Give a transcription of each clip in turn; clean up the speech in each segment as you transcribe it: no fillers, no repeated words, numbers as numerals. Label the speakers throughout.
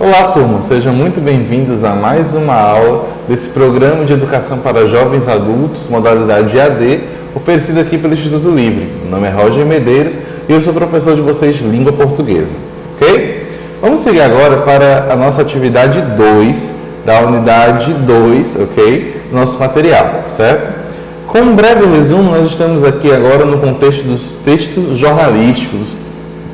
Speaker 1: Olá, turma! Sejam muito bem-vindos a mais uma aula desse programa de educação para jovens adultos, modalidade EAD, oferecido aqui pelo Instituto Livre. Meu nome é Roger Medeiros e eu sou professor de vocês de língua portuguesa, ok? Vamos seguir agora para a nossa atividade 2, da unidade 2, ok? Nosso material, certo? Com um breve resumo, nós estamos aqui agora no contexto dos textos jornalísticos,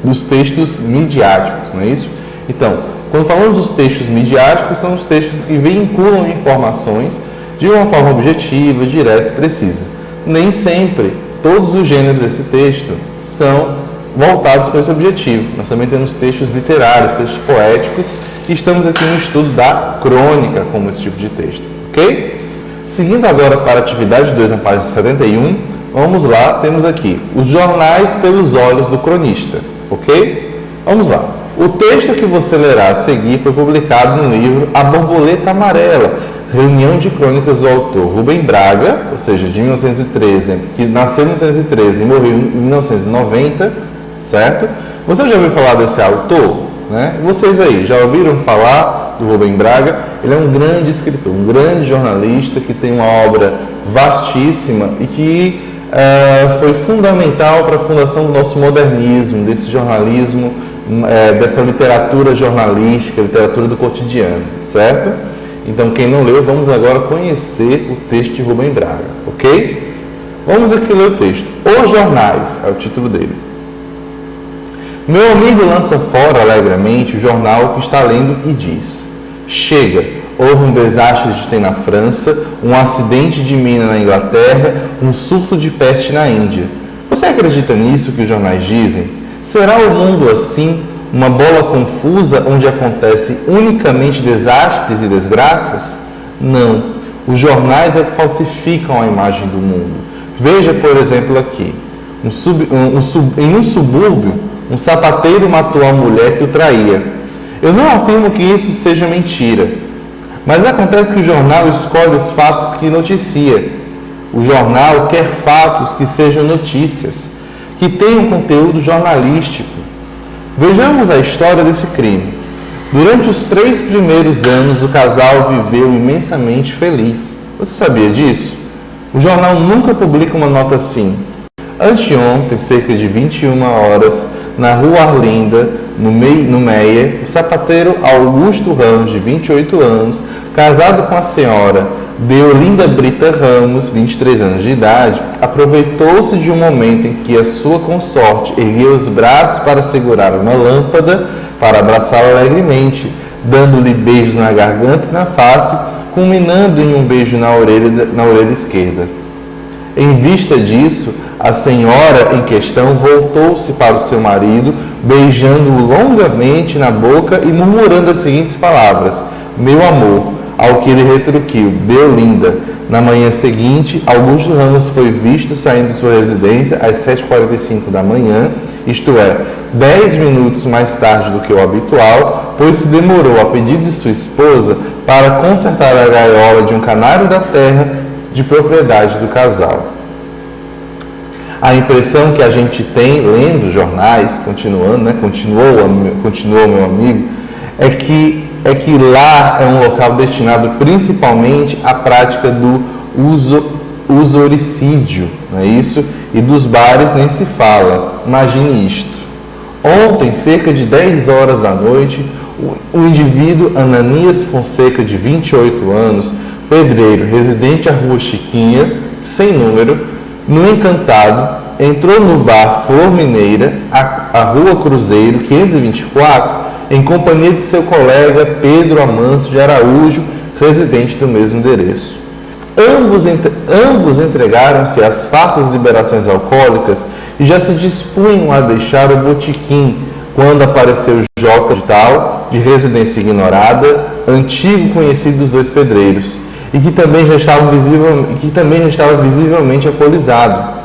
Speaker 1: dos textos midiáticos, não é isso? Então, quando falamos dos textos midiáticos, são os textos que vinculam informações de uma forma objetiva, direta e precisa. Nem sempre todos os gêneros desse texto são voltados para esse objetivo. Nós também temos textos literários, textos poéticos, e estamos aqui no estudo da crônica como esse tipo de texto, ok? Seguindo agora para a atividade 2, na página 71, vamos lá, temos aqui os jornais pelos olhos do cronista, ok? Vamos lá. O texto que você lerá a seguir foi publicado no livro A Borboleta Amarela, reunião de crônicas do autor Rubem Braga, ou seja, de 1913, que nasceu em 1913 e morreu em 1990, certo? Você já ouviu falar desse autor? Né? Vocês aí, já ouviram falar do Rubem Braga? Ele é um grande escritor, um grande jornalista que tem uma obra vastíssima e que foi fundamental para a fundação do nosso modernismo, desse jornalismo, dessa literatura jornalística, literatura do cotidiano, certo? Então, quem não leu, vamos agora conhecer o texto de Rubem Braga, ok? Vamos aqui ler o texto. Os Jornais, é o título dele. Meu amigo lança fora alegremente o jornal que está lendo e diz: chega, houve um desastre de tem na França, um acidente de mina na Inglaterra, um surto de peste na Índia. Você acredita nisso que os jornais dizem? Será o mundo assim, uma bola confusa onde acontece unicamente desastres e desgraças? Não. Os jornais é que falsificam a imagem do mundo. Veja, por exemplo, aqui. Em um subúrbio, um sapateiro matou a mulher que o traía. Eu não afirmo que isso seja mentira, mas acontece que o jornal escolhe os fatos que noticia. O jornal quer fatos que sejam notícias, que tenham conteúdo jornalístico. Vejamos a história desse crime. Durante os 3 primeiros anos, o casal viveu imensamente feliz. Você sabia disso? O jornal nunca publica uma nota assim. Anteontem, cerca de 21 horas, na rua Arlinda, no Meia, o sapateiro Augusto Ramos, de 28 anos, casado com a senhora Deolinda Brita Ramos, 23 anos de idade, aproveitou-se de um momento em que a sua consorte ergueu os braços para segurar uma lâmpada para abraçá-la alegremente, dando-lhe beijos na garganta e na face, culminando em um beijo na orelha esquerda. Em vista disso, a senhora em questão voltou-se para o seu marido, beijando-o longamente na boca e murmurando as seguintes palavras: meu amor. Ao que ele retruquiu: Deolinda. Na manhã seguinte, Augusto Ramos foi visto saindo de sua residência às 7h45 da manhã, isto é, 10 minutos mais tarde do que o habitual, pois se demorou, a pedido de sua esposa, para consertar a gaiola de um canário da terra de propriedade do casal. A impressão que a gente tem lendo jornais, continuou meu amigo, é que lá é um local destinado principalmente à prática do usoricídio, não é isso? E dos bares nem se fala. Imagine isto. Ontem, cerca de 10 horas da noite, o indivíduo Ananias Fonseca, de 28 anos, pedreiro, residente à Rua Chiquinha, sem número, no Encantado, entrou no bar Flor Mineira, a Rua Cruzeiro, 524, em companhia de seu colega Pedro Amâncio de Araújo, residente do mesmo endereço. Ambos entregaram-se às fartas liberações alcoólicas e já se dispunham a deixar o botequim, quando apareceu Joca de Tal, de residência ignorada, antigo conhecido dos dois pedreiros, e que também já estava visivelmente alcoolizado.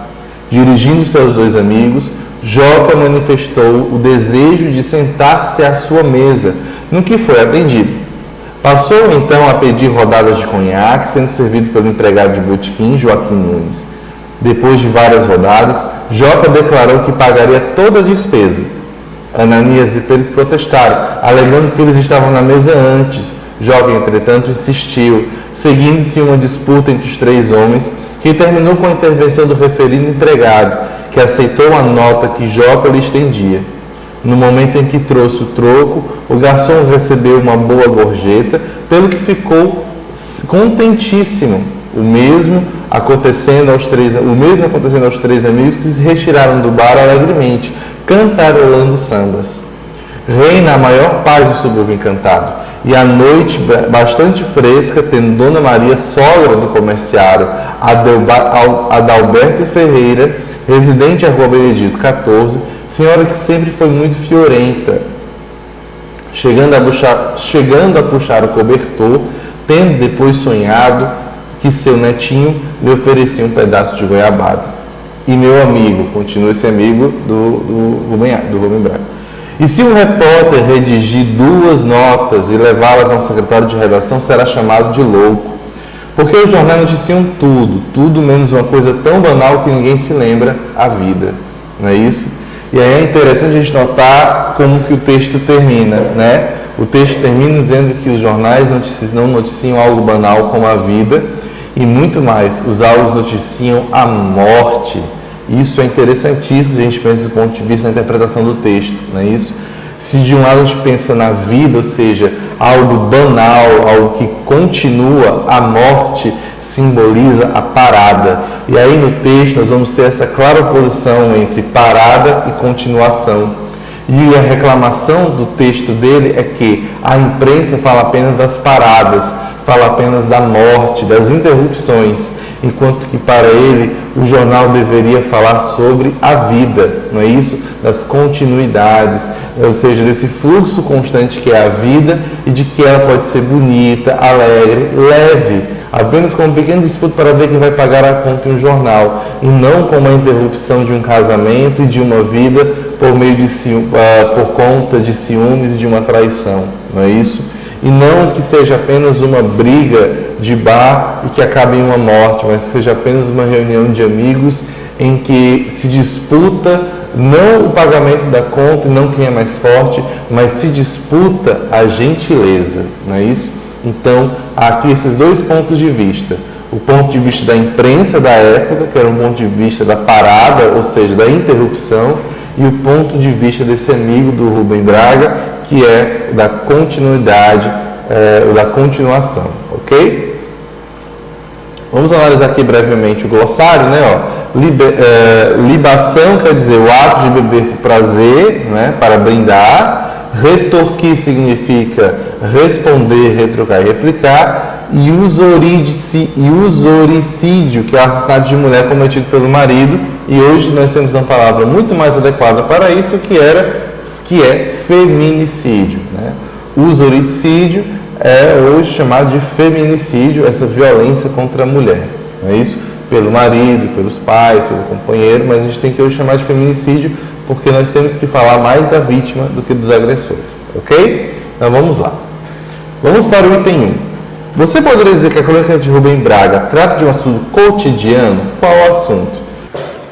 Speaker 1: Dirigindo-se aos dois amigos, Joca manifestou o desejo de sentar-se à sua mesa, no que foi atendido. Passou então a pedir rodadas de conhaque, sendo servido pelo empregado de botequim, Joaquim Nunes. Depois de várias rodadas, Joca declarou que pagaria toda a despesa. Ananias e Pedro protestaram, alegando que eles estavam na mesa antes. Joca, entretanto, insistiu, seguindo-se uma disputa entre os 3 homens, que terminou com a intervenção do referido empregado, que aceitou a nota que Joca lhe estendia. No momento em que trouxe o troco, o garçom recebeu uma boa gorjeta, pelo que ficou contentíssimo. O mesmo acontecendo aos três amigos, que se retiraram do bar alegremente, cantarolando sambas. Reina a maior paz do subúrbio encantado, e a noite bastante fresca, tendo Dona Maria, sogra do comerciário Adalberto Ferreira, residente à Rua Benedito 14, senhora que sempre foi muito fiorenta, chegando a puxar o cobertor, tendo depois sonhado que seu netinho lhe oferecia um pedaço de goiabada. E meu amigo, continua esse amigo do Rubem Braga, e se um repórter redigir 2 notas e levá-las a um secretário de redação, será chamado de louco, porque os jornais noticiam tudo menos uma coisa tão banal que ninguém se lembra, a vida, não é isso? E aí é interessante a gente notar como que o texto termina, né? O texto termina dizendo que os jornais não noticiam algo banal como a vida, e muito mais, os autos noticiam a morte. Isso é interessantíssimo, a gente pensa do ponto de vista da interpretação do texto, não é isso? Se de um lado a gente pensa na vida, ou seja, algo banal, algo que continua, a morte simboliza a parada. E aí no texto nós vamos ter essa clara oposição entre parada e continuação. E a reclamação do texto dele é que a imprensa fala apenas das paradas, fala apenas da morte, das interrupções, enquanto que para ele o jornal deveria falar sobre a vida, não é isso? Das continuidades, ou seja, desse fluxo constante que é a vida e de que ela pode ser bonita, alegre, leve, apenas como um pequeno disputa para ver quem vai pagar a conta em um jornal, e não como a interrupção de um casamento e de uma vida por conta de ciúmes e de uma traição, não é isso? E não que seja apenas uma briga de bar e que acabe em uma morte, mas que seja apenas uma reunião de amigos em que se disputa não o pagamento da conta e não quem é mais forte, mas se disputa a gentileza, não é isso? Então, há aqui esses 2 pontos de vista. O ponto de vista da imprensa da época, que era um ponto de vista da parada, ou seja, da interrupção, e o ponto de vista desse amigo do Rubem Braga, que é da continuidade, da continuação, ok? Vamos analisar aqui brevemente o glossário, né? Libação quer dizer o ato de beber por prazer, né? Para brindar. Retorquir significa responder, retrucar e replicar. E usoricídio, que é o assassinato de mulher cometido pelo marido. E hoje nós temos uma palavra muito mais adequada para isso, que é feminicídio, né? Usoricídio é hoje chamado de feminicídio, essa violência contra a mulher, não é isso? Pelo marido, pelos pais, pelo companheiro, mas a gente tem que hoje chamar de feminicídio porque nós temos que falar mais da vítima do que dos agressores, ok? Então vamos lá. Vamos para o item 1. Você poderia dizer que a crônica de Rubem Braga trata de um assunto cotidiano? Qual o assunto?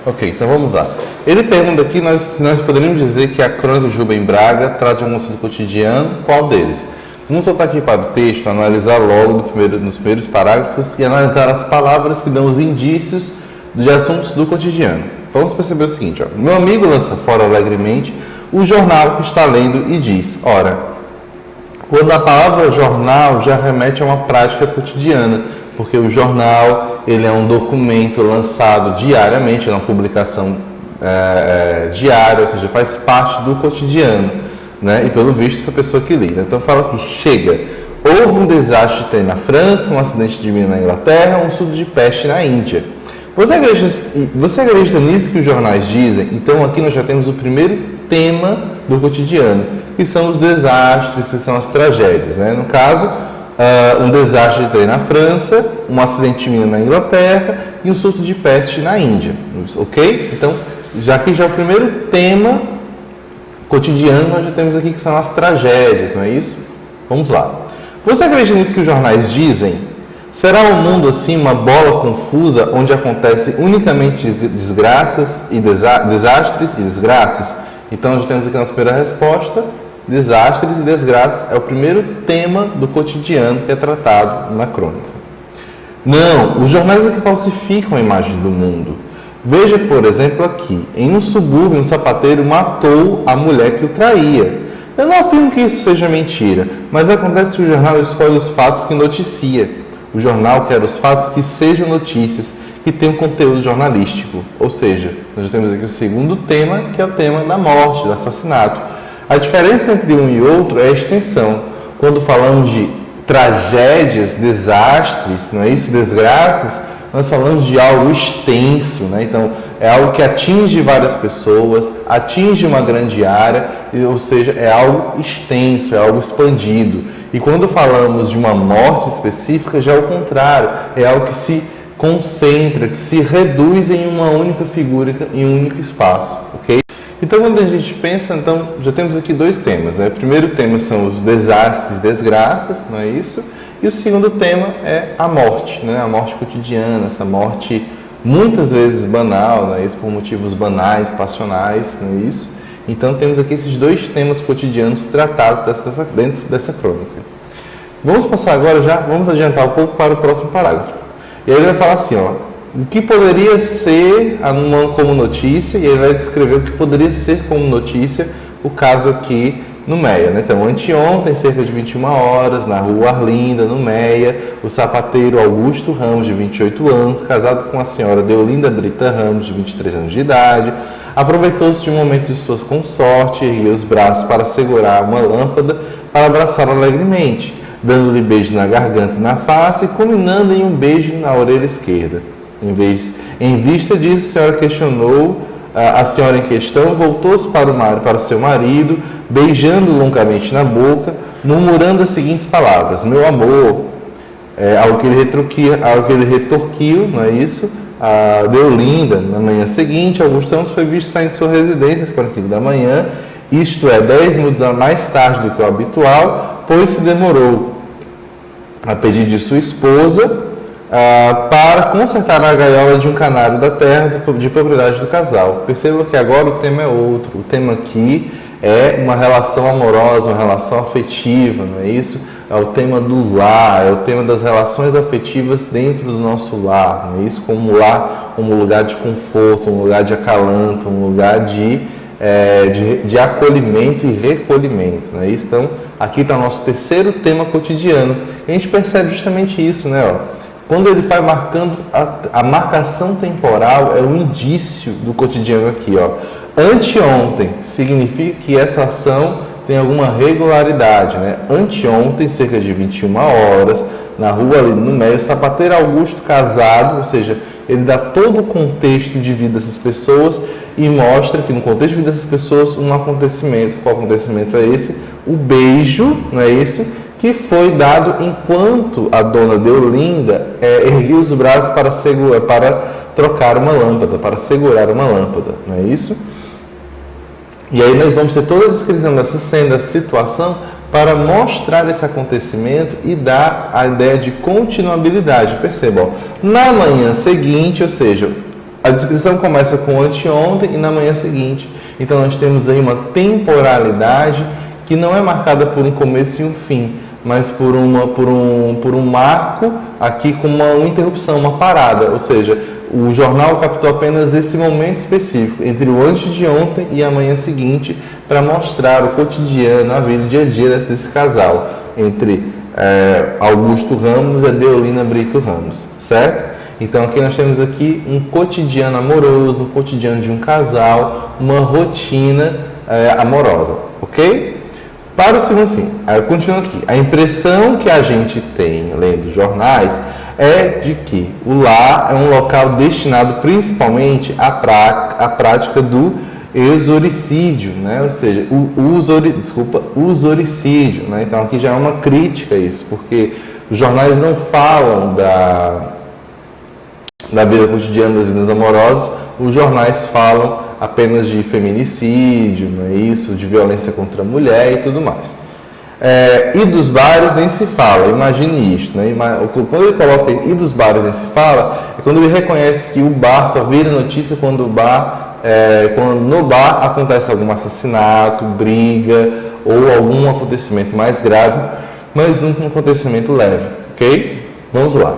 Speaker 1: Ok, então vamos lá. Ele pergunta aqui se nós poderíamos dizer que a crônica de Rubem Braga trata de um assunto cotidiano, qual deles? Vamos voltar aqui para o texto, analisar logo nos primeiros parágrafos e analisar as palavras que dão os indícios de assuntos do cotidiano. Vamos perceber o seguinte, meu amigo lança fora alegremente o jornal que está lendo e diz, ora, quando a palavra jornal já remete a uma prática cotidiana, porque o jornal ele é um documento lançado diariamente, é uma publicação diária, ou seja, faz parte do cotidiano, né? E pelo visto essa pessoa que lida. Então fala que chega, houve um desastre de trem na França, um acidente de mina na Inglaterra, um surto de peste na Índia. Você acredita nisso que os jornais dizem? Então aqui nós já temos o primeiro tema do cotidiano, que são os desastres, que são as tragédias, né? No caso, um desastre de trem na França, um acidente de mina na Inglaterra e um surto de peste na Índia, ok? Então, já que já é o primeiro tema cotidiano, nós já temos aqui que são as tragédias, não é isso? Vamos lá. Você acredita nisso que os jornais dizem? Será o mundo assim uma bola confusa onde acontece unicamente desgraças e desastres e desgraças? Então, já temos aqui a nossa primeira resposta. Desastres e desgraças é o primeiro tema do cotidiano que é tratado na crônica. Não, os jornais aqui falsificam a imagem do mundo. Veja, por exemplo, aqui. Em um subúrbio, um sapateiro matou a mulher que o traía. Eu não afirmo que isso seja mentira, mas acontece que o jornal escolhe os fatos que noticia. O jornal quer os fatos que sejam notícias, que tenham conteúdo jornalístico. Ou seja, nós já temos aqui o segundo tema, que é o tema da morte, do assassinato. A diferença entre um e outro é a extensão. Quando falamos de tragédias, desastres, não é isso? Desgraças, nós falamos de algo extenso, né? Então, é algo que atinge várias pessoas, atinge uma grande área, ou seja, é algo extenso, é algo expandido. E quando falamos de uma morte específica, já é o contrário, é algo que se concentra, que se reduz em uma única figura, em um único espaço, ok? Então, quando a gente pensa, então, já temos aqui dois temas, né? O primeiro tema são os desastres, desgraças, não é isso? E o segundo tema é a morte, né? A morte cotidiana, essa morte muitas vezes banal, não é isso? Por motivos banais, passionais, não é isso? Então, temos aqui esses dois temas cotidianos tratados dentro dessa crônica. Vamos passar agora já, vamos adiantar um pouco para o próximo parágrafo. E aí ele vai falar assim, ó. O que poderia ser como notícia, e ele vai descrever o que poderia ser como notícia o caso aqui no Meia, né? Então, anteontem, cerca de 21 horas, na rua Arlinda, no Meia, o sapateiro Augusto Ramos, de 28 anos, casado com a senhora Deolinda Brita Ramos, de 23 anos de idade, aproveitou-se de um momento de sua consorte, ergueu os braços para segurar uma lâmpada para abraçá-la alegremente, dando-lhe beijos na garganta e na face, culminando em um beijo na orelha esquerda. Em vista disso, a senhora questionou, a senhora em questão voltou-se para o seu marido, beijando longamente na boca, murmurando as seguintes palavras: meu amor, ao que ele retorquiu, não é isso? A Deolinda, na manhã seguinte, Augusto Ramos foi visto saindo de sua residência às 45 da manhã, isto é, 10 minutos mais tarde do que o habitual, pois se demorou a pedido de sua esposa, para consertar a gaiola de um canário da terra de propriedade do casal. Perceba que agora o tema é outro. O tema aqui é uma relação amorosa, uma relação afetiva, não é isso? É o tema do lar, é o tema das relações afetivas dentro do nosso lar, não é isso? Como um lar, um lugar de conforto, um lugar de acalanto, um lugar de acolhimento e recolhimento, não é isso? Então, aqui está o nosso terceiro tema cotidiano. E a gente percebe justamente isso, né? Quando ele vai marcando, a marcação temporal é um indício do cotidiano aqui, ó. Anteontem significa que essa ação tem alguma regularidade, né? Anteontem, cerca de 21 horas, na rua ali no Meia, sapateiro Augusto casado, ou seja, ele dá todo o contexto de vida dessas pessoas e mostra que no contexto de vida dessas pessoas um acontecimento. Qual acontecimento é esse? O beijo, não é isso? Que foi dado enquanto a dona Deolinda erguia os braços para trocar uma lâmpada, para segurar uma lâmpada, não é isso? E aí nós vamos ter toda a descrição dessa cena, dessa situação, para mostrar esse acontecimento e dar a ideia de continuabilidade. Percebam, na manhã seguinte, ou seja, a descrição começa com anteontem e na manhã seguinte. Então nós temos aí uma temporalidade que não é marcada por um começo e um fim, mas por um marco aqui com uma interrupção, uma parada, ou seja, o jornal captou apenas esse momento específico, entre o antes de ontem e a manhã seguinte, para mostrar o cotidiano, a vida, o dia a dia desse casal, entre Augusto Ramos e Deolinda Brito Ramos, certo? Então aqui nós temos aqui um cotidiano amoroso, um cotidiano de um casal, uma rotina amorosa, ok? Para o segundo, sim, eu continuo aqui. A impressão que a gente tem lendo jornais é de que o lar é um local destinado principalmente à prática do exoricídio, né? Ou seja, usoricídio, né? Então aqui já é uma crítica a isso, porque os jornais não falam da vida cotidiana das vidas amorosas, os jornais falam apenas de feminicídio, não é isso, de violência contra a mulher e tudo mais. E dos bares nem se fala, imagine isto, né? Quando ele coloca e dos bares nem se fala, é quando ele reconhece que o bar só vira notícia quando o bar quando no bar acontece algum assassinato, briga ou algum acontecimento mais grave, mas num acontecimento leve, ok? Vamos lá.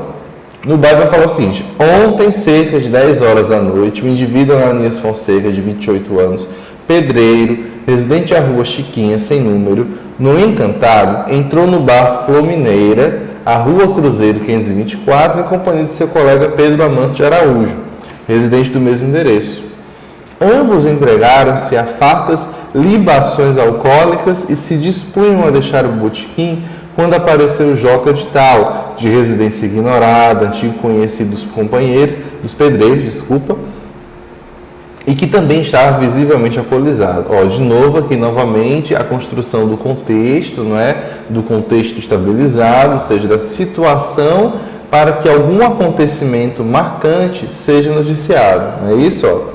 Speaker 1: No bar vai falar o seguinte: ontem, cerca de 10 horas da noite, o indivíduo Ananias Fonseca, de 28 anos, pedreiro, residente à rua Chiquinha, sem número, no Encantado, entrou no bar Flor Mineira, a rua Cruzeiro 524, em companhia de seu colega Pedro Amâncio de Araújo, residente do mesmo endereço. Ambos entregaram-se a fartas libações alcoólicas e se dispunham a deixar o botequim quando apareceu Joca de Tal, de residência ignorada, antigo conhecido dos companheiros, dos pedreiros, e que também estava visivelmente alcoolizado. De novo aqui novamente a construção do contexto, não é? Do contexto estabilizado, ou seja, da situação para que algum acontecimento marcante seja noticiado. Não é isso?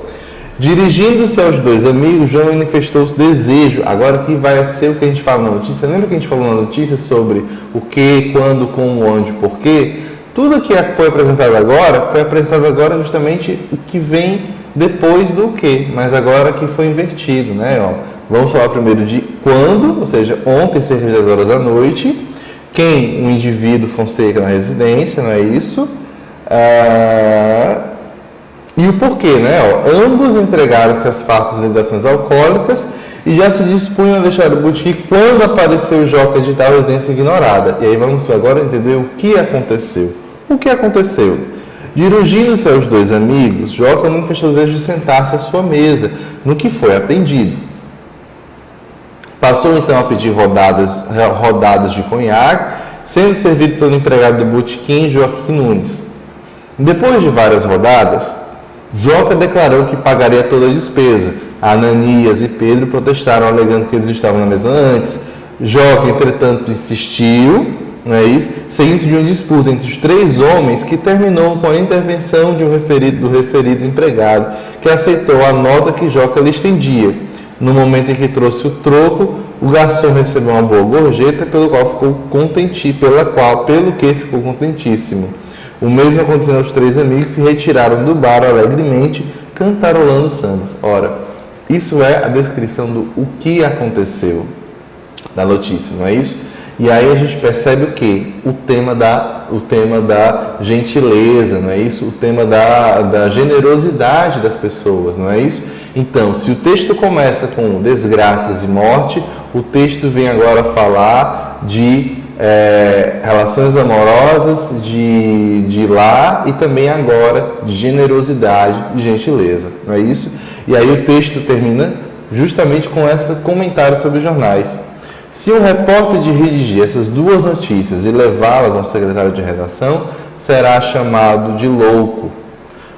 Speaker 1: Dirigindo-se aos dois amigos, João manifestou o desejo. Agora aqui vai ser o que a gente fala na notícia. Lembra que a gente falou na notícia sobre o que, quando, como, onde, porquê? Tudo que foi apresentado agora, foi apresentado agora justamente o que vem depois do que, mas agora que foi invertido, né? Vamos falar primeiro de quando, ou seja, ontem, cerca de 10 horas da noite, quem? Um indivíduo Fonseca na residência, não é isso? E o porquê, né? Ambos entregaram-se às fartas de libações alcoólicas e já se dispunham a deixar o botequim quando apareceu o Joca de Tal, residência ignorada. E aí vamos agora entender o que aconteceu. O que aconteceu? Dirigindo-se aos dois amigos, Joca manifestou o desejo de sentar-se à sua mesa, no que foi atendido. Passou então a pedir rodadas de conhaque, sendo servido pelo empregado do botequim, Joaquim Nunes. Depois de várias rodadas, Joca declarou que pagaria toda a despesa. Ananias e Pedro protestaram, alegando que eles estavam na mesa antes. Joca, entretanto, insistiu, não é isso? Seguindo de uma disputa entre os três homens que terminou com a intervenção do referido empregado, que aceitou a nota que Joca lhe estendia. No momento em que trouxe o troco, o garçom recebeu uma boa gorjeta, pelo que ficou contentíssimo. O mesmo aconteceu aos três amigos, que se retiraram do bar alegremente, cantarolando sambas. Ora, isso é a descrição do o que aconteceu da notícia, não é isso? E aí a gente percebe o quê? O tema da gentileza, não é isso? O tema da generosidade das pessoas, não é isso? Então, se o texto começa com desgraças e morte, o texto vem agora falar de relações amorosas, de lar e também agora de generosidade e gentileza, não é isso? E aí o texto termina justamente com esse comentário sobre os jornais. Se um repórter de redigir essas duas notícias e levá-las ao secretário de redação, será chamado de louco,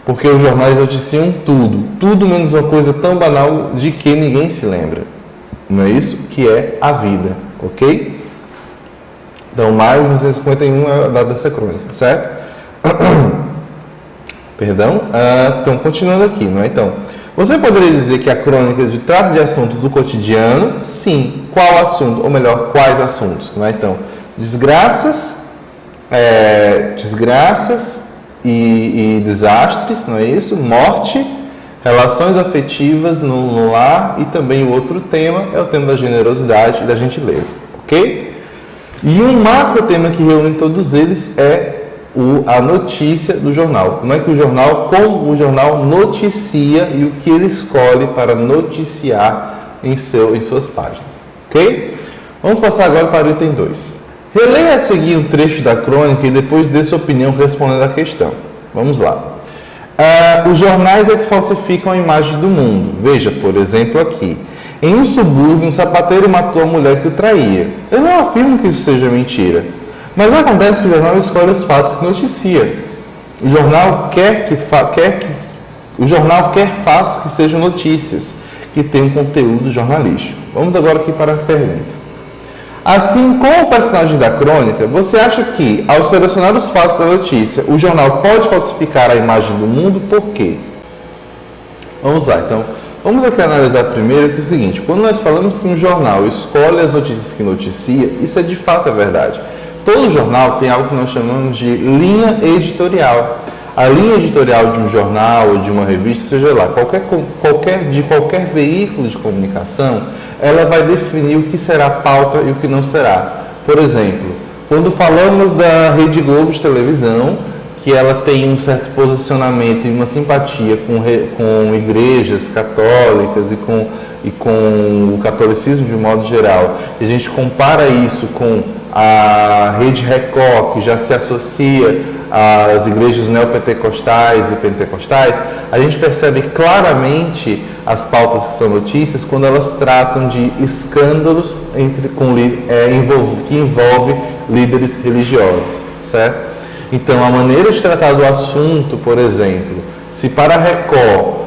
Speaker 1: porque os jornais noticiam tudo menos uma coisa tão banal de que ninguém se lembra. Não é isso? Que é a vida, ok? Então, maio de 1951 é a data dessa crônica, certo? Perdão? Então, continuando aqui, não é? Então, você poderia dizer que a crônica trata de assunto do cotidiano? Sim. Qual assunto? Ou melhor, quais assuntos? Não é? Então, desgraças e desastres, não é isso? Morte, relações afetivas no lar e também o outro tema é o tema da generosidade e da gentileza, ok? E um macro tema que reúne todos eles é a notícia do jornal. Como é que como o jornal noticia e o que ele escolhe para noticiar em suas páginas. Ok? Vamos passar agora para o item 2. Releia a seguir um trecho da crônica e depois dê sua opinião respondendo à questão. Vamos lá. Os jornais é que falsificam a imagem do mundo. Veja, por exemplo, aqui. Em um subúrbio, um sapateiro matou a mulher que o traía. Eu não afirmo que isso seja mentira. Mas acontece que o jornal escolhe os fatos que noticia. O jornal quer fatos que sejam notícias, que tenham conteúdo jornalístico. Vamos agora aqui para a pergunta. Assim como o personagem da crônica, você acha que, ao selecionar os fatos da notícia, o jornal pode falsificar a imagem do mundo? Por quê? Vamos lá, então. Vamos aqui analisar primeiro que é o seguinte. Quando nós falamos que um jornal escolhe as notícias que noticia, isso é de fato a verdade. Todo jornal tem algo que nós chamamos de linha editorial. A linha editorial de um jornal ou de uma revista, seja lá, qualquer veículo de comunicação, ela vai definir o que será pauta e o que não será. Por exemplo, quando falamos da Rede Globo de televisão, que ela tem um certo posicionamento e uma simpatia com igrejas católicas e com o catolicismo de um modo geral, e a gente compara isso com a Rede Record, que já se associa às igrejas neopentecostais e pentecostais, a gente percebe claramente as pautas que são notícias quando elas tratam de escândalos que envolvem líderes religiosos, certo? Então, a maneira de tratar do assunto, por exemplo, se para a Record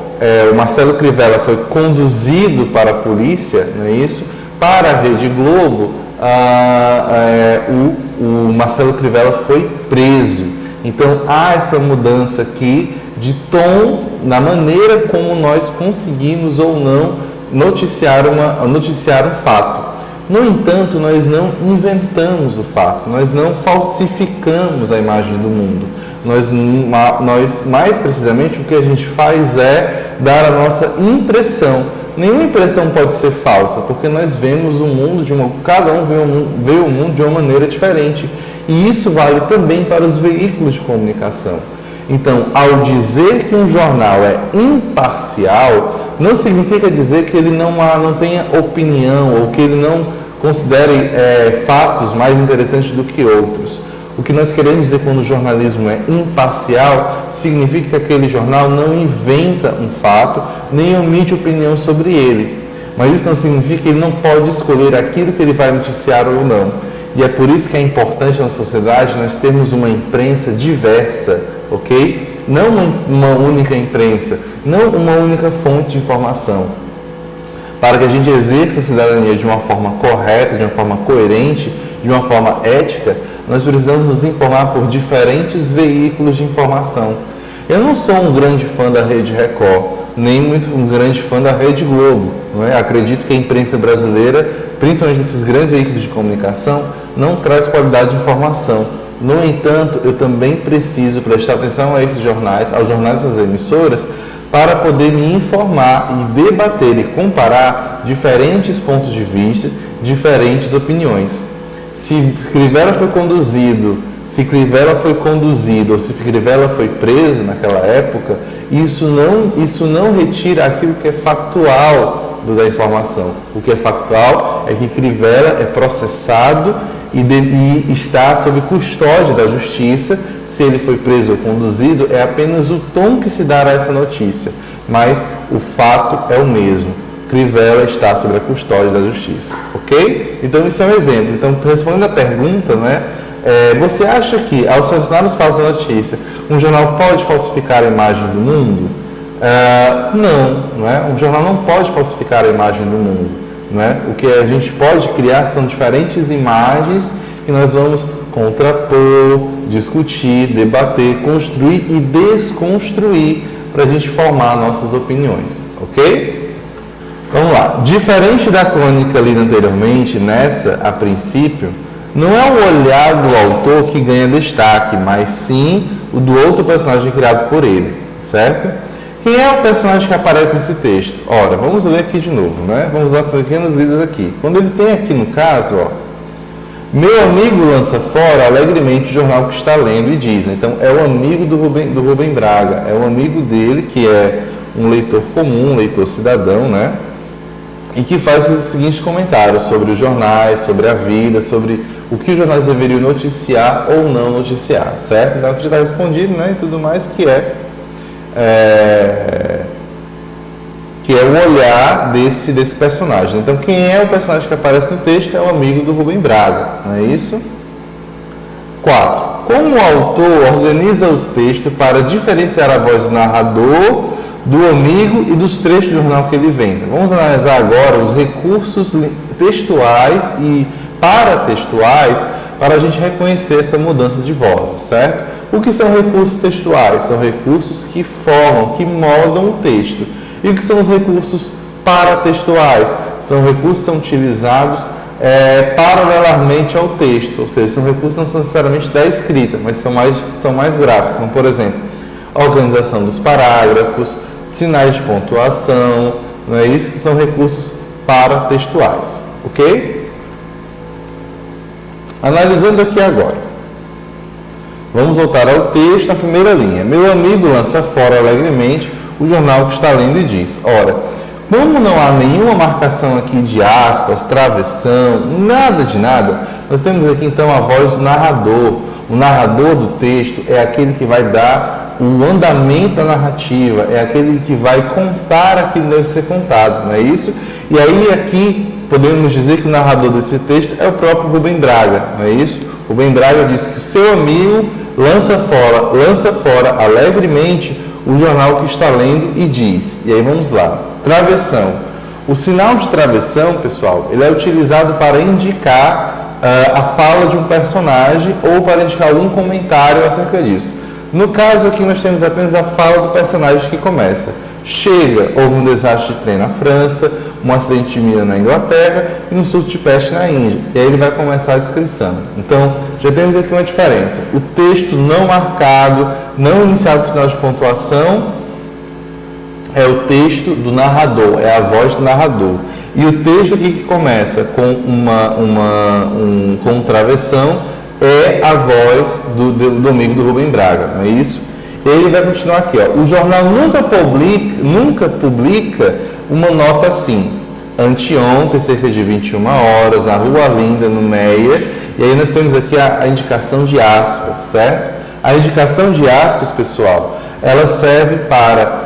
Speaker 1: o Marcelo Crivella foi conduzido para a polícia, não é isso? Para a Rede Globo, o Marcelo Crivella foi preso. Então, há essa mudança aqui de tom na maneira como nós conseguimos ou não noticiar um fato. No entanto, nós não inventamos o fato, nós não falsificamos a imagem do mundo. Nós, mais precisamente, o que a gente faz é dar a nossa impressão. Nenhuma impressão pode ser falsa, porque nós vemos o mundo cada um vê o mundo de uma maneira diferente. E isso vale também para os veículos de comunicação. Então, ao dizer que um jornal é imparcial, não significa dizer que ele não tenha opinião ou que ele não considere fatos mais interessantes do que outros. O que nós queremos dizer quando o jornalismo é imparcial significa que aquele jornal não inventa um fato, nem omite opinião sobre ele. Mas isso não significa que ele não pode escolher aquilo que ele vai noticiar ou não. E é por isso que é importante na sociedade nós termos uma imprensa diversa, ok? Não uma única imprensa, não uma única fonte de informação. Para que a gente exerça a cidadania de uma forma correta, de uma forma coerente, de uma forma ética, nós precisamos nos informar por diferentes veículos de informação. Eu não sou um grande fã da Rede Record, nem muito um grande fã da Rede Globo. Não é? Acredito que a imprensa brasileira, principalmente esses grandes veículos de comunicação, não traz qualidade de informação. No entanto, eu também preciso prestar atenção a esses jornais, aos jornais das emissoras, para poder me informar e debater e comparar diferentes pontos de vista, diferentes opiniões. Se Crivella foi conduzido ou se Crivella foi preso naquela época, isso não retira aquilo que é factual da informação. O que é factual é que Crivella é processado e está sob custódia da justiça. Se ele foi preso ou conduzido, é apenas o tom que se dará a essa notícia, mas o fato é o mesmo. Crivella está sob a custódia da justiça, ok? Então, isso é um exemplo. Então, respondendo a pergunta, né, você acha que, ao selecionar os fatos da notícia, um jornal pode falsificar a imagem do mundo? Não é? Um jornal não pode falsificar a imagem do mundo. Não é? O que a gente pode criar são diferentes imagens que nós vamos contrapor, discutir, debater, construir e desconstruir para a gente formar nossas opiniões, ok? Vamos lá. Diferente da crônica lida anteriormente, nessa, a princípio, não é o olhar do autor que ganha destaque, mas sim o do outro personagem criado por ele, certo? Quem é o personagem que aparece nesse texto? Ora, vamos ler aqui de novo, né? Vamos dar pequenas lidas aqui. Quando ele tem aqui no caso, meu amigo lança fora alegremente o jornal que está lendo e diz. Então, é o amigo do Rubem Braga, é o amigo dele, que é um leitor comum, um leitor cidadão, né? E que faz os seguintes comentários sobre os jornais, sobre a vida, sobre o que os jornais deveriam noticiar ou não noticiar, certo? Então, já está respondido, né? E tudo mais, que é o olhar desse personagem. Então, quem é o personagem que aparece no texto é o amigo do Rubem Braga, não é isso? 4. Como o autor organiza o texto para diferenciar a voz do narrador, do amigo e dos trechos do jornal que ele vende? Vamos analisar agora os recursos textuais e paratextuais para a gente reconhecer essa mudança de voz, certo? O que são recursos textuais? São recursos que formam, que moldam o texto. E o que são os recursos paratextuais? São recursos que são utilizados paralelamente ao texto, ou seja, são recursos que não são necessariamente da escrita, mas são mais gráficos. Então, por exemplo, organização dos parágrafos, sinais de pontuação, não é isso? Que são recursos paratextuais, ok? Analisando aqui agora. Vamos voltar ao texto na primeira linha. Meu amigo lança fora alegremente o jornal que está lendo e diz: ora, como não há nenhuma marcação aqui de aspas, travessão, nada de nada, nós temos aqui então a voz do narrador. O narrador do texto é aquele que vai dar o andamento da narrativa, é aquele que vai contar aquilo que deve ser contado, não é isso? E aí aqui podemos dizer que o narrador desse texto é o próprio Rubem Braga, não é isso? Rubem Braga diz que o seu amigo lança fora alegremente o jornal que está lendo e diz, e aí vamos lá, travessão. O sinal de travessão, pessoal, ele é utilizado para indicar a fala de um personagem ou para indicar algum comentário acerca disso. No caso aqui nós temos apenas a fala do personagem que começa. Chega, houve um desastre de trem na França, um acidente de mina na Inglaterra e um surto de peste na Índia. E aí ele vai começar a descrição. Então, já temos aqui uma diferença. O texto não marcado, não iniciado com sinal de pontuação, é o texto do narrador, é a voz do narrador. E o texto aqui que começa com com travessão é a voz do amigo do Rubem Braga, não é isso? Ele vai continuar aqui, ó. O jornal nunca publica uma nota assim. Anteontem, cerca de 21 horas, na Rua Linda, no Meia. E aí nós temos aqui a indicação de aspas, certo? A indicação de aspas, pessoal, ela serve para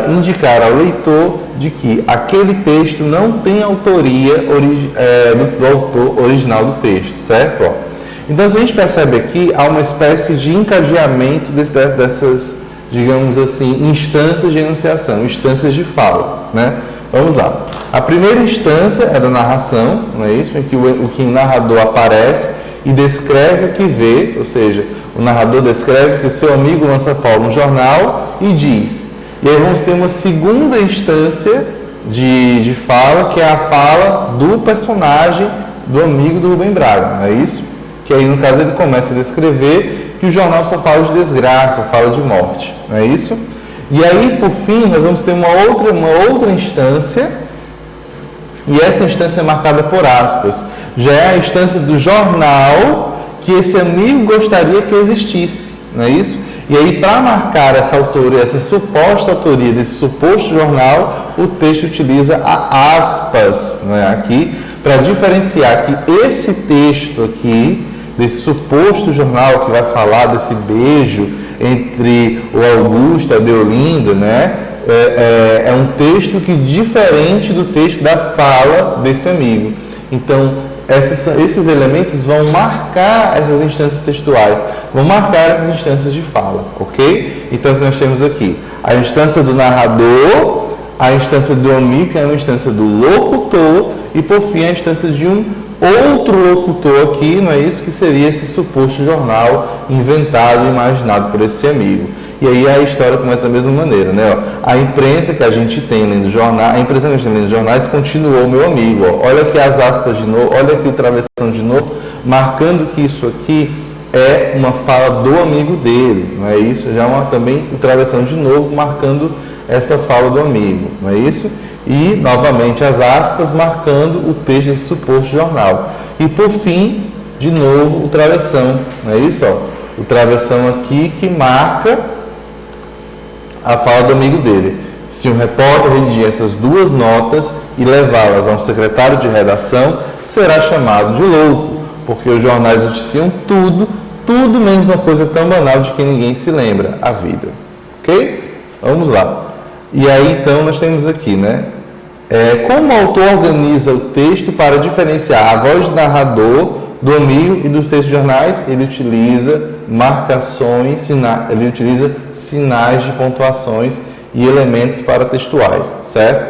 Speaker 1: indicar ao leitor de que aquele texto não tem autoria do autor original do texto, certo? Ó. Então, se a gente percebe aqui, há uma espécie de encadeamento dessas, digamos assim, instâncias de enunciação, instâncias de fala, né? Vamos lá. A primeira instância é da narração, não é isso? Em que o narrador aparece e descreve o que vê, ou seja, o narrador descreve que o seu amigo lança fora um jornal e diz. E aí vamos ter uma segunda instância de fala, que é a fala do personagem do amigo do Rubem Braga, não é isso? Que aí no caso ele começa a descrever que o jornal só fala de desgraça, fala de morte, não é isso? E aí, por fim, nós vamos ter uma outra instância, e essa instância é marcada por aspas. Já é a instância do jornal que esse amigo gostaria que existisse, não é isso? E aí, para marcar essa autoria, essa suposta autoria desse suposto jornal, o texto utiliza a aspas, não é? Aqui, para diferenciar que esse texto aqui, desse suposto jornal que vai falar desse beijo entre o Augusto e a Deolinda, né? É um texto que diferente do texto da fala desse amigo. Então, esses elementos vão marcar essas instâncias textuais, vão marcar essas instâncias de fala, ok? Então, o que nós temos aqui? A instância do narrador, a instância do amigo, que é uma instância do locutor, e por fim a instância de um outro locutor aqui, não é isso? Que seria esse suposto jornal inventado e imaginado por esse amigo. E aí a história começa da mesma maneira, né? Ó, a imprensa que a gente tem lendo jornais, a imprensa que a gente tem lendo jornais continuou, meu amigo. Ó, olha aqui as aspas de novo, olha aqui o travessão de novo, marcando que isso aqui é uma fala do amigo dele, não é isso? Já também o travessão de novo, marcando essa fala do amigo, não é isso? E, novamente, as aspas marcando o texto desse suposto jornal. E, por fim, de novo, o travessão, não é isso? Ó? O travessão aqui que marca a fala do amigo dele. Se um repórter redigir essas duas notas e levá-las a um secretário de redação, será chamado de louco, porque os jornais noticiam tudo menos uma coisa tão banal de que ninguém se lembra, a vida. Ok? Vamos lá. E aí, então, nós temos aqui, né? Como o autor organiza o texto para diferenciar a voz do narrador, do amigo e dos textos de jornais? Ele utiliza marcações, ele utiliza sinais de pontuações e elementos paratextuais, certo?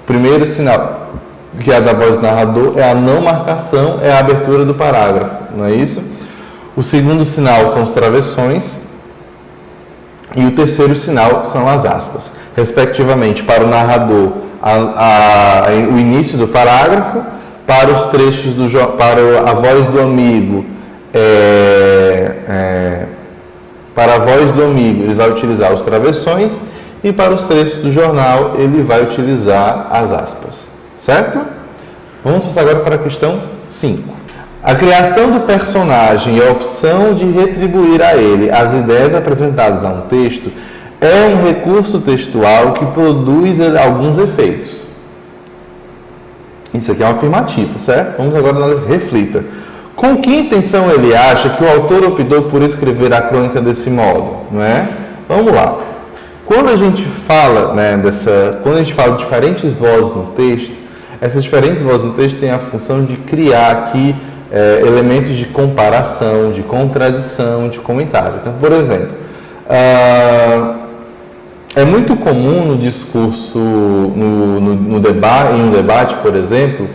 Speaker 1: Primeiro sinal que é da voz do narrador é a não marcação, é a abertura do parágrafo, não é isso? O segundo sinal são os travessões e o terceiro sinal são as aspas. Respectivamente, para o narrador, o início do parágrafo, para os trechos para a voz do amigo, Para a voz do amigo, ele vai utilizar os travessões e para os trechos do jornal, ele vai utilizar as aspas. Certo? Vamos passar agora para a questão 5. A criação do personagem e a opção de retribuir a ele as ideias apresentadas a um texto é um recurso textual que produz alguns efeitos. Isso aqui é uma afirmativa, certo? Vamos agora reflita. Com que intenção ele acha que o autor optou por escrever a crônica desse modo? Não é? Vamos lá. Quando a gente fala, quando a gente fala de diferentes vozes no texto, essas diferentes vozes no texto têm a função de criar aqui elementos de comparação, de contradição, de comentário. Então, por exemplo, é muito comum no discurso, em um debate, por exemplo,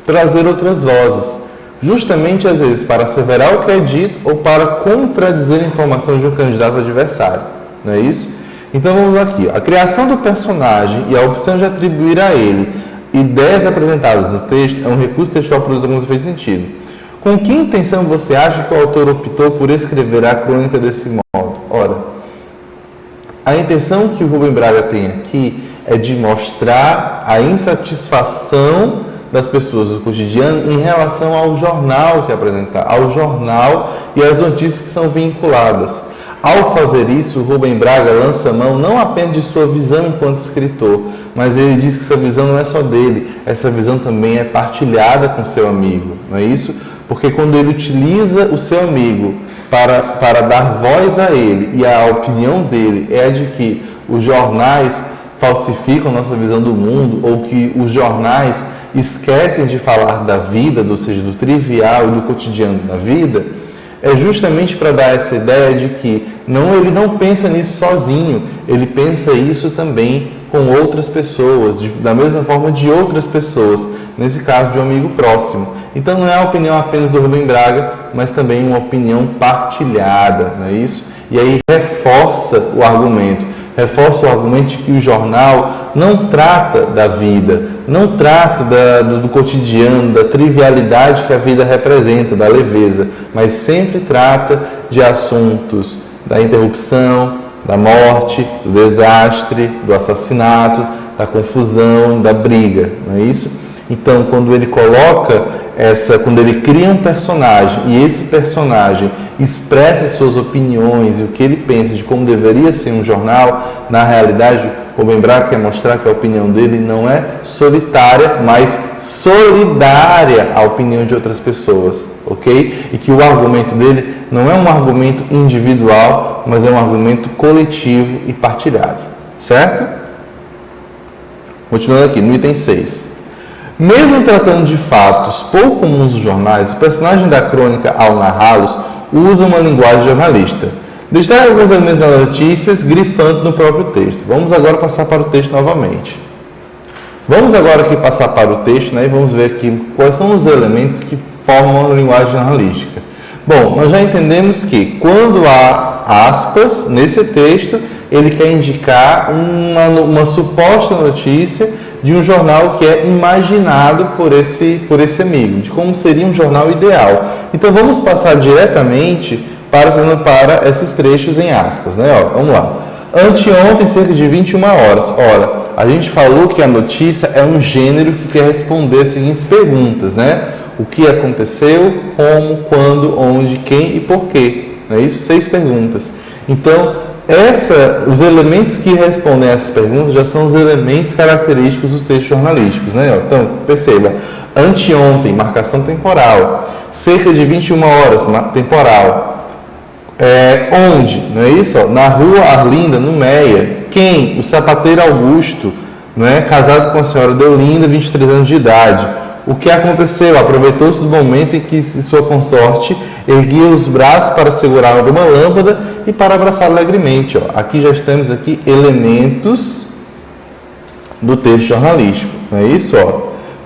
Speaker 1: trazer outras vozes, justamente às vezes para asseverar o que é dito ou para contradizer a informação de um candidato adversário. Não é isso? Então vamos aqui. A criação do personagem e a opção de atribuir a ele ideias apresentadas no texto é um recurso textual que produz alguns efeitos de sentido. Com que intenção você acha que o autor optou por escrever a crônica desse modo? Ora, a intenção que o Rubem Braga tem aqui é de mostrar a insatisfação das pessoas do cotidiano em relação ao jornal que apresentar, ao jornal e às notícias que são vinculadas. Ao fazer isso, o Rubem Braga lança mão não apenas de sua visão enquanto escritor, mas ele diz que essa visão não é só dele, essa visão também é partilhada com seu amigo, não é isso? Porque quando ele utiliza o seu amigo para dar voz a ele e a opinião dele é a de que os jornais falsificam nossa visão do mundo ou que os jornais esquecem de falar da vida, ou seja, do trivial e do cotidiano da vida, é justamente para dar essa ideia de que ele não pensa nisso sozinho, ele pensa isso também com outras pessoas, da mesma forma de outras pessoas, nesse caso de um amigo próximo. Então não é a opinião apenas do Rubem Braga, mas também uma opinião partilhada, não é isso? E aí reforça o argumento de que o jornal não trata da vida, não trata do cotidiano, da trivialidade que a vida representa, da leveza, mas sempre trata de assuntos da interrupção, da morte, do desastre, do assassinato, da confusão, da briga, não é isso? Então, quando ele quando ele cria um personagem e esse personagem expressa suas opiniões e o que ele pensa de como deveria ser um jornal, na realidade, o Rubem Braga quer mostrar que a opinião dele não é solitária, mas solidária à opinião de outras pessoas, ok? E que o argumento dele não é um argumento individual, mas é um argumento coletivo e partilhado, certo? Continuando aqui, no item 6. Mesmo tratando de fatos pouco comuns dos jornais, o personagem da crônica, ao narrá-los, usa uma linguagem jornalista. Destaca alguns elementos das notícias, grifando no próprio texto. Vamos agora passar para o texto novamente. Vamos agora aqui passar para o texto, e vamos ver aqui quais são os elementos que formam a linguagem jornalística. Bom, nós já entendemos que quando há aspas nesse texto, ele quer indicar uma suposta notícia de um jornal que é imaginado por esse amigo, de como seria um jornal ideal. Então vamos passar diretamente para esses trechos em aspas, vamos lá. Anteontem, cerca de 21 horas. Ora, a gente falou que a notícia é um gênero que quer responder as seguintes perguntas, O que aconteceu, como, quando, onde, quem e por quê. Não é isso? 6 perguntas. Então, os elementos que respondem a essas perguntas já são os elementos característicos dos textos jornalísticos, Então, perceba, anteontem, marcação temporal, cerca de 21 horas, temporal, onde, não é isso? Na rua Arlinda, no Meia, quem? O sapateiro Augusto, casado com a senhora Deolinda, 23 anos de idade. O que aconteceu? Aproveitou-se do momento em que sua consorte erguia os braços para segurar uma lâmpada e para abraçar alegremente. Aqui já estamos elementos do texto jornalístico, não é isso?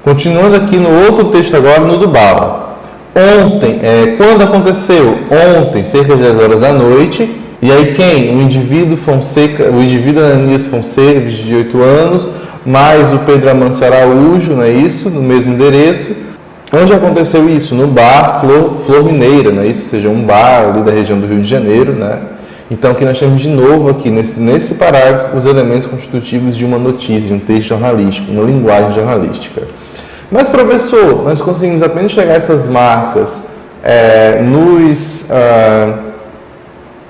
Speaker 1: Continuando aqui no outro texto agora, no do Bala. Ontem, quando aconteceu? Ontem, cerca de 10 horas da noite. E aí quem? O indivíduo Ananias Fonseca, de 28 anos, mais o Pedro Amâncio Araújo, não é isso? No mesmo endereço. Onde aconteceu isso? No bar Flor Mineira, não é isso? Ou seja, um bar ali da região do Rio de Janeiro, Então, aqui nós temos de novo, aqui nesse parágrafo, os elementos constitutivos de uma notícia, de um texto jornalístico, uma linguagem jornalística. Mas, professor, nós conseguimos apenas chegar a essas marcas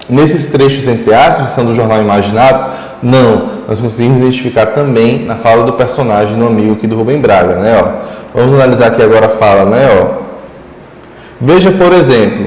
Speaker 1: nesses trechos, entre aspas, que são do jornal imaginado? Não, nós conseguimos identificar também na fala do personagem, no amigo aqui do Rubem Braga, né? Ó. Vamos analisar aqui agora a fala, né? Ó. Veja, por exemplo,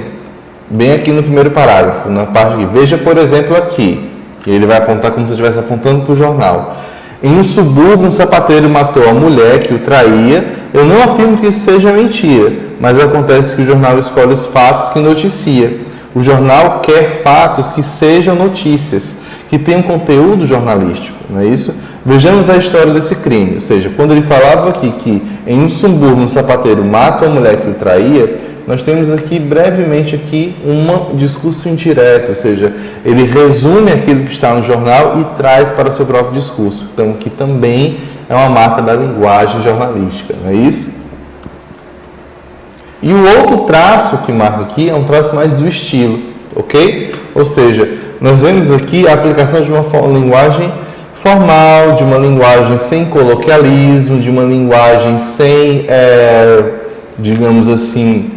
Speaker 1: bem aqui no primeiro parágrafo, na parte aqui, veja, por exemplo, aqui, e ele vai apontar como se estivesse apontando para o jornal. Em um subúrbio, um sapateiro matou a mulher que o traía. Eu não afirmo que isso seja mentira, mas acontece que o jornal escolhe os fatos que noticia. O jornal quer fatos que sejam notícias, que tenham conteúdo jornalístico, não é isso? Vejamos a história desse crime, ou seja, quando ele falava aqui que em um subúrbio um sapateiro mata a mulher que o traía, nós temos aqui brevemente aqui um discurso indireto, ou seja, ele resume aquilo que está no jornal e traz para o seu próprio discurso. Então, aqui também é uma marca da linguagem jornalística, não é isso? E o outro traço que marca aqui é um traço mais do estilo, ok? Ou seja, nós vemos aqui a aplicação de uma linguagem formal, de uma linguagem sem coloquialismo, de uma linguagem sem, digamos assim,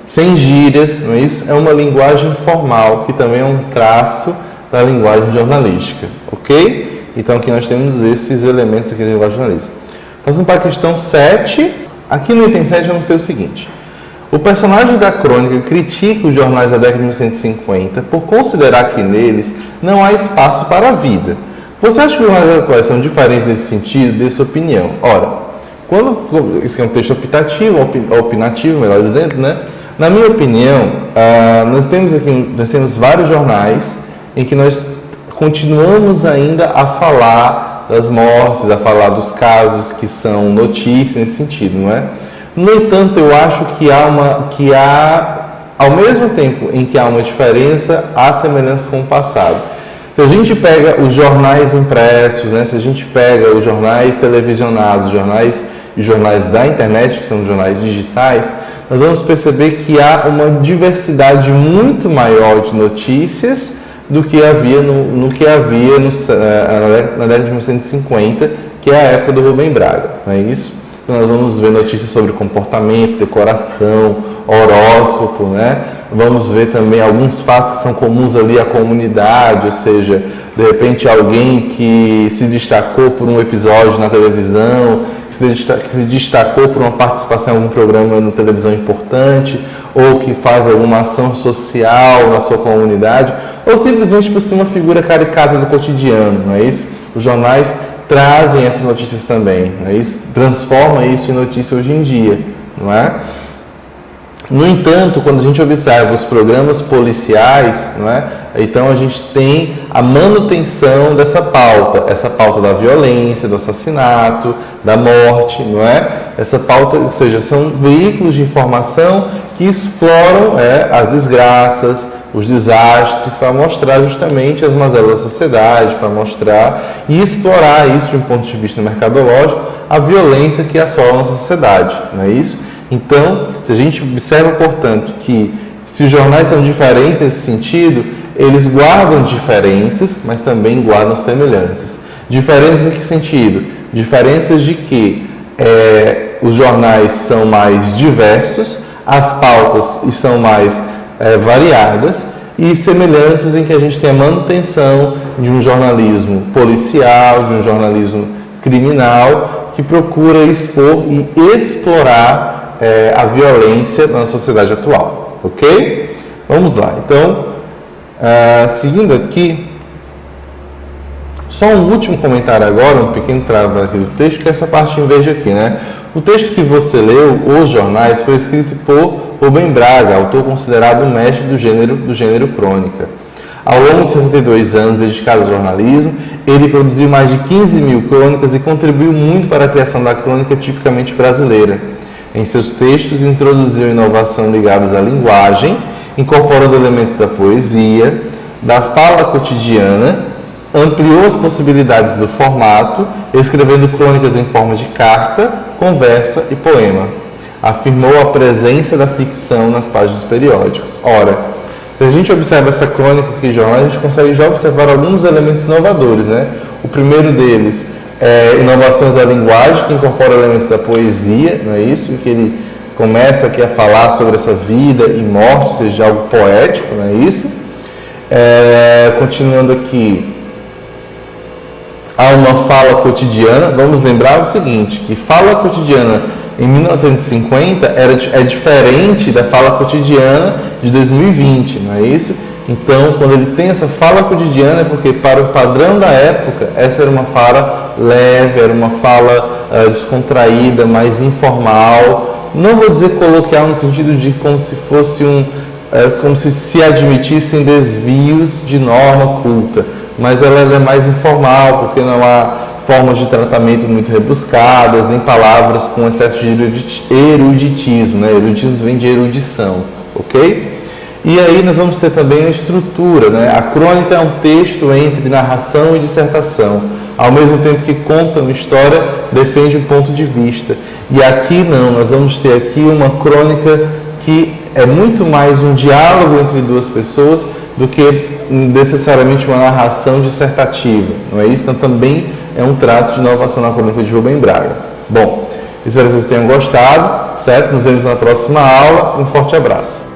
Speaker 1: sem gírias, não é isso? É uma linguagem formal, que também é um traço da linguagem jornalística, ok? Então aqui nós temos esses elementos aqui da linguagem jornalística. Passando para a questão 7, aqui no item 7 vamos ter o seguinte. O personagem da crônica critica os jornais da década de 1950 por considerar que neles não há espaço para a vida. Você acha que os jornais atuais são diferentes nesse sentido? Dê sua opinião. Ora, isso é um texto opinativo, melhor dizendo, né? Na minha opinião, nós temos vários jornais em que nós continuamos ainda a falar das mortes, a falar dos casos que são notícias nesse sentido, não é? No entanto, eu acho que ao mesmo tempo em que há uma diferença, há semelhança com o passado. Se a gente pega os jornais impressos, né, se a gente pega os jornais televisionados, jornais da internet, que são jornais digitais, nós vamos perceber que há uma diversidade muito maior de notícias do que havia na década de 1950, que é a época do Rubem Braga, não é isso? Nós vamos ver notícias sobre comportamento, decoração, horóscopo, né? Vamos ver também alguns fatos que são comuns ali à comunidade, ou seja, de repente alguém que se destacou por um episódio na televisão, que se destacou por uma participação em algum programa na televisão importante, ou que faz alguma ação social na sua comunidade, ou simplesmente por ser uma figura caricata do cotidiano, não é isso? Os jornais trazem essas notícias também, não é isso? Transforma isso em notícia hoje em dia, não é? No entanto, quando a gente observa os programas policiais, não é? Então a gente tem a manutenção dessa pauta, essa pauta da violência, do assassinato, da morte, não é? Essa pauta, ou seja, são veículos de informação que exploram as desgraças, os desastres, para mostrar justamente as mazelas da sociedade, para mostrar e explorar isso de um ponto de vista mercadológico, a violência que assola a nossa sociedade, não é isso? Então, se a gente observa, portanto, que se os jornais são diferentes nesse sentido, eles guardam diferenças, mas também guardam semelhanças. Diferenças em que sentido? Diferenças de que os jornais são mais diversos, as pautas estão mais variadas, e semelhanças em que a gente tem a manutenção de um jornalismo policial, de um jornalismo criminal, que procura expor e explorar a violência na sociedade atual, ok? Vamos lá, então, seguindo aqui, só um último comentário agora, um pequeno trabalho aqui do texto, que é essa parte em verde aqui, né? O texto que você leu, Os Jornais, foi escrito por Rubem Braga, autor considerado o mestre do gênero crônica. Ao longo de 62 anos dedicado ao jornalismo, ele produziu mais de 15 mil crônicas e contribuiu muito para a criação da crônica tipicamente brasileira. Em seus textos, introduziu inovação ligadas à linguagem, incorporando elementos da poesia, da fala cotidiana, ampliou as possibilidades do formato, escrevendo crônicas em forma de carta, conversa e poema. Afirmou a presença da ficção nas páginas dos periódicos. Ora, Se a gente observa essa crônica aqui de jornal, a gente consegue já observar alguns elementos inovadores, né? O primeiro deles é inovações da linguagem, que incorpora elementos da poesia, não é isso? E que ele começa aqui a falar sobre essa vida e morte, seja algo poético, não é isso? Continuando aqui, há uma fala cotidiana. Vamos lembrar o seguinte, que fala cotidiana em 1950 é diferente da fala cotidiana de 2020, não é isso? Então, quando ele tem essa fala cotidiana, é porque para o padrão da época, essa era uma fala leve, era uma fala descontraída, mais informal. Não vou dizer coloquial no sentido de como se fosse como se admitissem desvios de norma culta, mas ela é mais informal, porque não há formas de tratamento muito rebuscadas, nem palavras com excesso de eruditismo, né? Eruditismo vem de erudição, ok? E aí nós vamos ter também a estrutura, né? A crônica é um texto entre narração e dissertação. Ao mesmo tempo que conta uma história, defende um ponto de vista. E aqui não, nós vamos ter aqui uma crônica que é muito mais um diálogo entre duas pessoas do que necessariamente uma narração dissertativa, não é isso? Então também é um traço de inovação na crônica de Rubem Braga. Bom, espero que vocês tenham gostado, certo? Nos vemos na próxima aula. Um forte abraço.